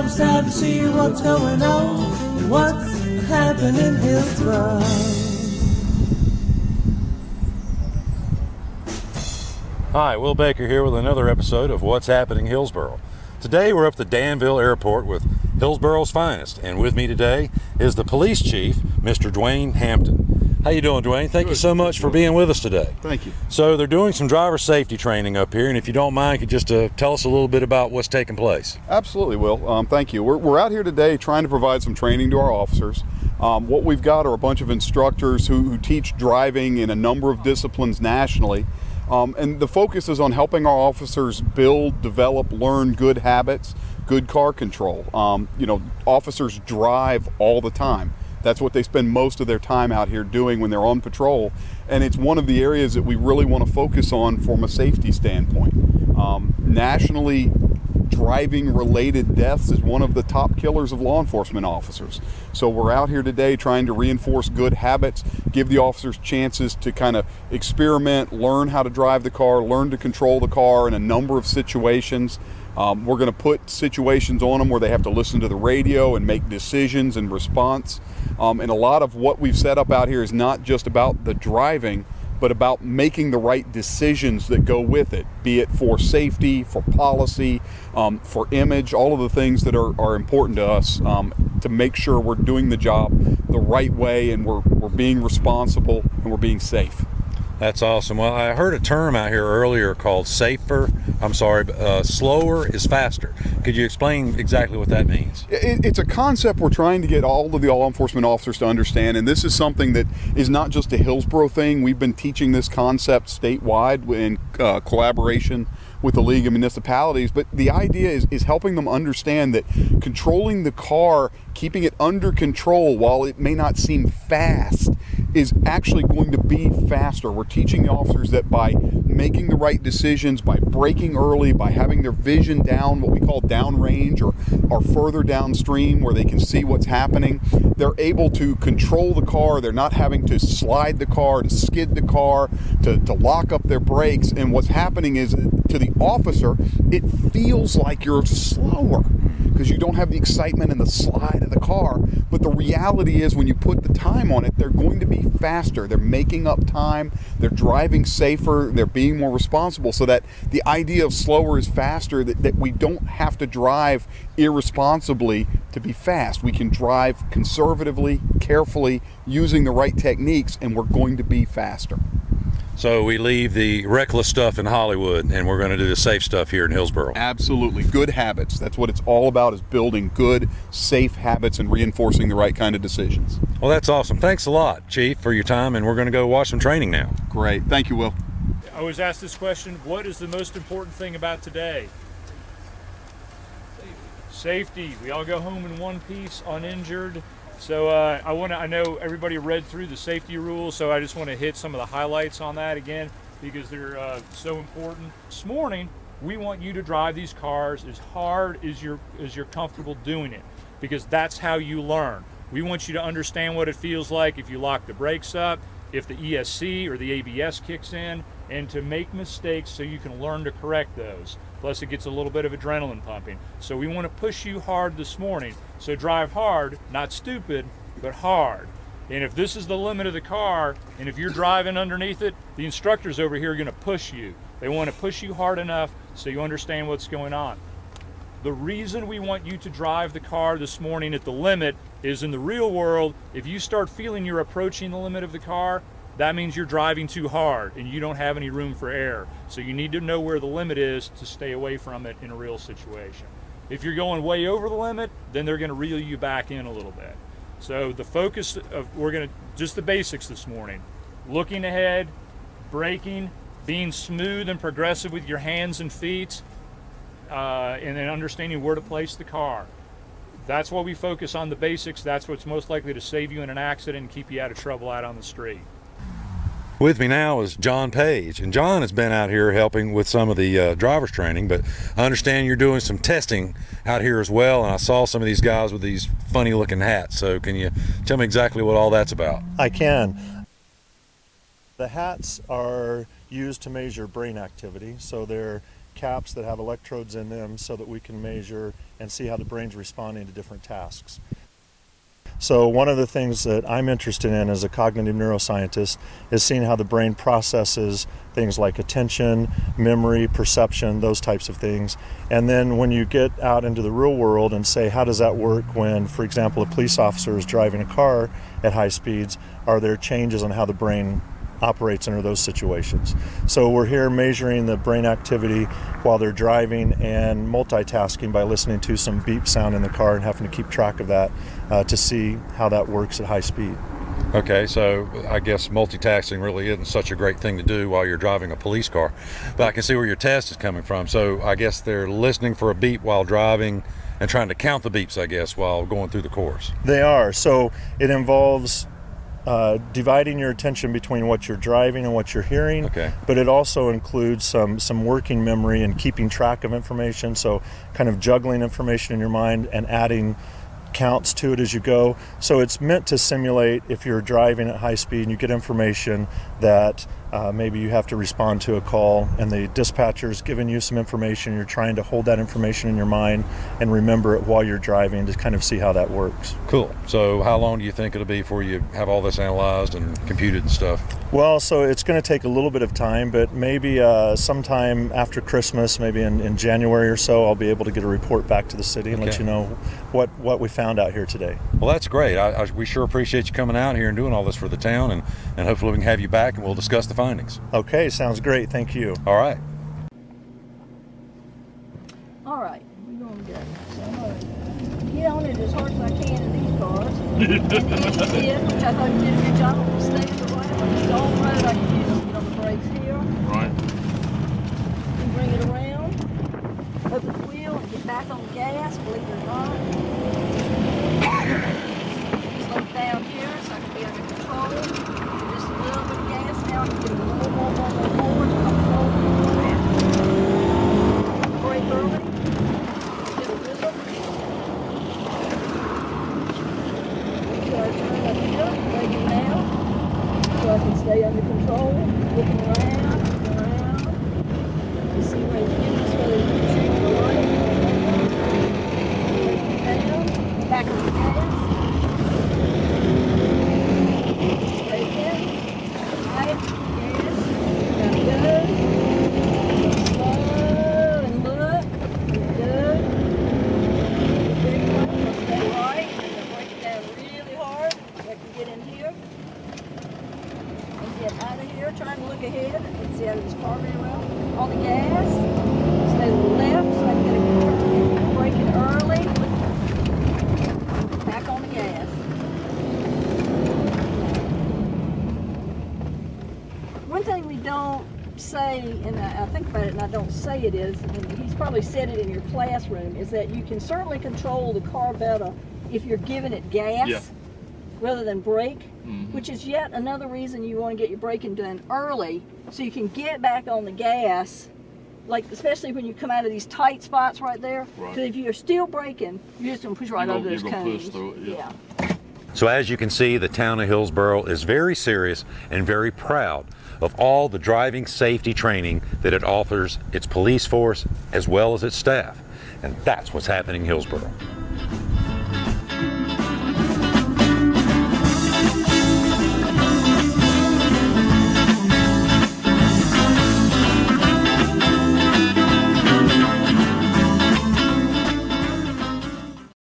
It's time to see what's going on, what's happening in Hillsborough. Hi, Will Baker here with another episode of What's Happening Hillsborough. Today we're up to Danville Airport with Hillsborough's finest, and with me today is the police chief, Mr. Dwayne Hampton. How you doing, Dwayne? Thank you so much for being with us today. Thank you. So they're doing some driver safety training up here, and if you don't mind, could you just tell us a little bit about what's taking place? Absolutely, Will. Thank you. We're out here today trying to provide some training to our officers. What we've got are a bunch of instructors who teach driving in a number of disciplines nationally. And the focus is on helping our officers build, develop, learn good habits, good car control. Officers drive all the time. That's what they spend most of their time out here doing when they're on patrol. And it's one of the areas that we really want to focus on from a safety standpoint. Nationally, driving-related deaths is one of the top killers of law enforcement officers. So we're out here today trying to reinforce good habits, give the officers chances to kind of experiment, learn how to drive the car, learn to control the car in a number of situations. We're going to put situations on them where they have to listen to the radio and make decisions in response. And a lot of what we've set up out here is not just about the driving, but about making the right decisions that go with it, be it for safety, for policy, for image, all of the things that are important to us to make sure we're doing the job the right way and we're being responsible and we're being safe. That's awesome. Well, I heard a term out here earlier called slower is faster. Could you explain exactly what that means? It's a concept we're trying to get all of the law enforcement officers to understand, and this is something that is not just a Hillsborough thing. We've been teaching this concept statewide in collaboration with the League of Municipalities, but the idea is helping them understand that controlling the car, keeping it under control while it may not seem fast, is actually going to be faster. We're teaching the officers that by making the right decisions, by braking early, by having their vision down, what we call downrange or further downstream where they can see what's happening, they're able to control the car. They're not having to slide the car, to skid the car, to lock up their brakes. And what's happening is, to the officer, it feels like you're slower because you don't have the excitement and the slide of the car. But the reality is, when you put the time on it, they're going to be faster. They're making up time. They're driving safer. They're being more responsible, so that the idea of slower is faster, that we don't have to drive irresponsibly to be fast. We can drive conservatively, carefully, using the right techniques, and we're going to be faster. So we leave the reckless stuff in Hollywood and we're going to do the safe stuff here in Hillsborough. Absolutely. Good habits. That's what it's all about, is building good, safe habits and reinforcing the right kind of decisions. Well, that's awesome. Thanks a lot, Chief, for your time, and we're going to go watch some training now. Great. Thank you, Will. I was asked this question: what is the most important thing about today? Safety. We all go home in one piece, uninjured. So I know everybody read through the safety rules, so I just want to hit some of the highlights on that again because they're so important. This morning, we want you to drive these cars as hard as you're comfortable doing it, because that's how you learn. We want you to understand what it feels like if you lock the brakes up, if the ESC or the ABS kicks in, and to make mistakes so you can learn to correct those. Plus it gets a little bit of adrenaline pumping. So we want to push you hard this morning. So drive hard, not stupid, but hard. And if this is the limit of the car, and if you're driving underneath it, the instructors over here are going to push you. They want to push you hard enough so you understand what's going on. The reason we want you to drive the car this morning at the limit is, in the real world, if you start feeling you're approaching the limit of the car, that means you're driving too hard and you don't have any room for error. So you need to know where the limit is to stay away from it in a real situation. If you're going way over the limit, then they're going to reel you back in a little bit. So the focus of, just the basics this morning: looking ahead, braking, being smooth and progressive with your hands and feet, and then understanding where to place the car. That's why we focus on the basics. That's what's most likely to save you in an accident and keep you out of trouble out on the street. With me now is John Page, and John has been out here helping with some of the driver's training, but I understand you're doing some testing out here as well, and I saw some of these guys with these funny looking hats. So can you tell me exactly what all that's about? I can. The hats are used to measure brain activity, so they're caps that have electrodes in them so that we can measure and see how the brain's responding to different tasks. So one of the things that I'm interested in as a cognitive neuroscientist is seeing how the brain processes things like attention, memory, perception, those types of things. And then when you get out into the real world and say, how does that work when, for example, a police officer is driving a car at high speeds? Are there changes on how the brain operates under those situations? So we're here measuring the brain activity while they're driving and multitasking by listening to some beep sound in the car and having to keep track of that to see how that works at high speed. Okay, so I guess multitasking really isn't such a great thing to do while you're driving a police car, but I can see where your test is coming from. So I guess they're listening for a beep while driving and trying to count the beeps, I guess, while going through the course. They are. So it involves dividing your attention between what you're driving and what you're hearing. Okay. But it also includes some working memory and keeping track of information, so kind of juggling information in your mind and adding counts to it as you go. So it's meant to simulate if you're driving at high speed and you get information that maybe you have to respond to a call and the dispatcher's giving you some information. You're trying to hold that information in your mind and remember it while you're driving to kind of see how that works. Cool. So how long do you think it'll be before you have all this analyzed and computed and stuff? Well, so it's going to take a little bit of time, but maybe sometime after Christmas, maybe in January or so, I'll be able to get a report back to the city and let you know what we found out here today. Well, that's great. We sure appreciate you coming out here and doing all this for the town, and hopefully we can have you back and we'll discuss the findings. Okay, sounds great. Thank you. All right. All right, we're going to go. So I'm going to get on it as hard as I can in these cars. And then did, which I thought you did a good job on the stage or whatever. When it's on the road, I can use them. Get on the brakes here. Right. And bring it around. Open the wheel and get back on the gas, believe it or not. Slow it down here so I can be under control. Just a little bit of gas now. I can get a little more forward. Brake early. Get a rhythm. So I turn up here, braking now. So I can stay under control. Looking around. You see where it's getting us, whether you can shoot the light. Braking down. Back on the gas. Brake in. Right. Gas. Gotta go. Slow and look. Good. Big one. Let's stay right. And then break it down really hard. So I can get in here. And get out of here. Trying to look ahead. I can see out of this car very well. On the gas. Stay to the left so I can get a brake it early. Back on the gas. One thing we don't say, and I think about it and I don't say it is, and he's probably said it in your classroom, is that you can certainly control the car better if you're giving it gas rather than brake, which is yet another reason you want to get your braking done early so you can get back on the gas, like especially when you come out of these tight spots right there. Because if you're still braking, you're just going to push right over those cones. Push through it, yeah. So as you can see, the town of Hillsboro is very serious and very proud of all the driving safety training that it offers its police force as well as its staff. And that's what's happening in Hillsboro.